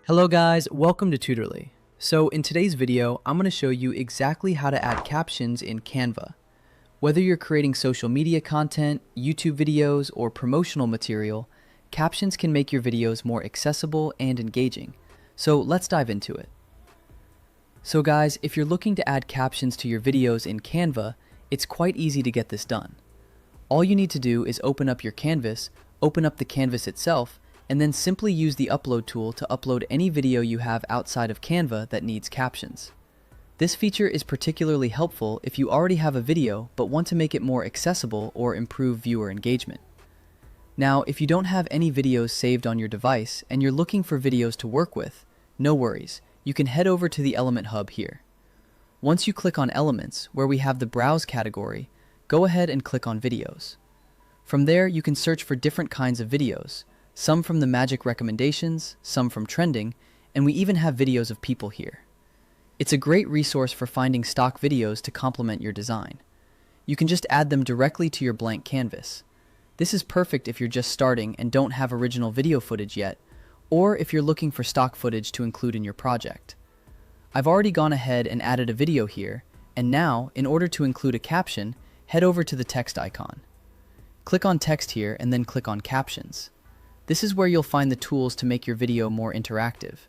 Hello guys, welcome to Tutorly. So in today's video, I'm going to show you exactly how to add captions in Canva. Whether you're creating social media content, YouTube videos, or promotional material, captions can make your videos more accessible and engaging. So let's dive into it. So guys, if you're looking to add captions to your videos in Canva, it's quite easy to get this done. All you need to do is open up your canvas, open up the canvas itself, and then simply use the upload tool to upload any video you have outside of Canva that needs captions. This feature is particularly helpful if you already have a video but want to make it more accessible or improve viewer engagement. Now, if you don't have any videos saved on your device and you're looking for videos to work with, no worries, you can head over to the Element Hub here. Once you click on Elements, where we have the Browse category, go ahead and click on Videos. From there, you can search for different kinds of videos, some from the magic recommendations, some from trending, and we even have videos of people here. It's a great resource for finding stock videos to complement your design. You can just add them directly to your blank canvas. This is perfect if you're just starting and don't have original video footage yet, or if you're looking for stock footage to include in your project. I've already gone ahead and added a video here, and now, in order to include a caption, head over to the text icon. Click on Text here and then click on Captions. This is where you'll find the tools to make your video more interactive.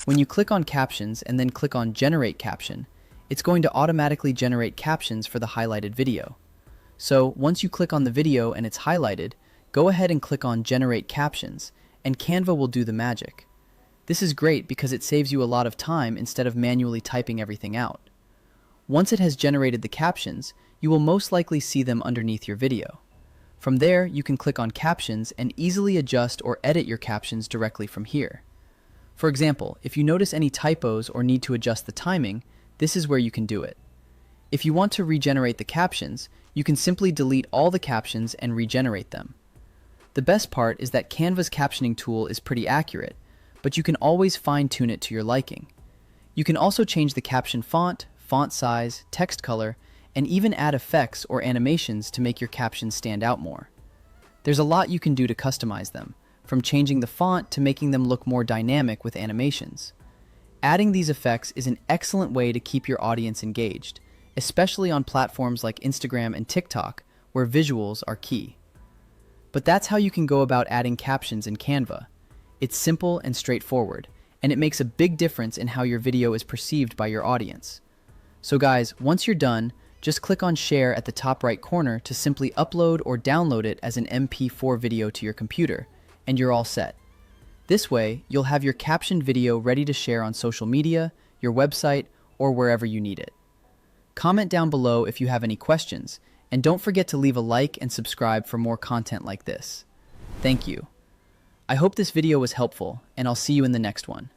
When you click on Captions and then click on Generate Caption, it's going to automatically generate captions for the highlighted video. So once you click on the video and it's highlighted, go ahead and click on Generate Captions, and Canva will do the magic. This is great because it saves you a lot of time instead of manually typing everything out. Once it has generated the captions, you will most likely see them underneath your video. From there, you can click on Captions and easily adjust or edit your captions directly from here. For example, if you notice any typos or need to adjust the timing, this is where you can do it. If you want to regenerate the captions, you can simply delete all the captions and regenerate them. The best part is that Canva's captioning tool is pretty accurate, but you can always fine-tune it to your liking. You can also change the caption font, font size, text color, and even add effects or animations to make your captions stand out more. There's a lot you can do to customize them, from changing the font to making them look more dynamic with animations. Adding these effects is an excellent way to keep your audience engaged, especially on platforms like Instagram and TikTok, where visuals are key. But that's how you can go about adding captions in Canva. It's simple and straightforward, and it makes a big difference in how your video is perceived by your audience. So guys, once you're done, just click on Share at the top right corner to simply upload or download it as an MP4 video to your computer, and you're all set. This way, you'll have your captioned video ready to share on social media, your website, or wherever you need it. Comment down below if you have any questions, and don't forget to leave a like and subscribe for more content like this. Thank you. I hope this video was helpful, and I'll see you in the next one.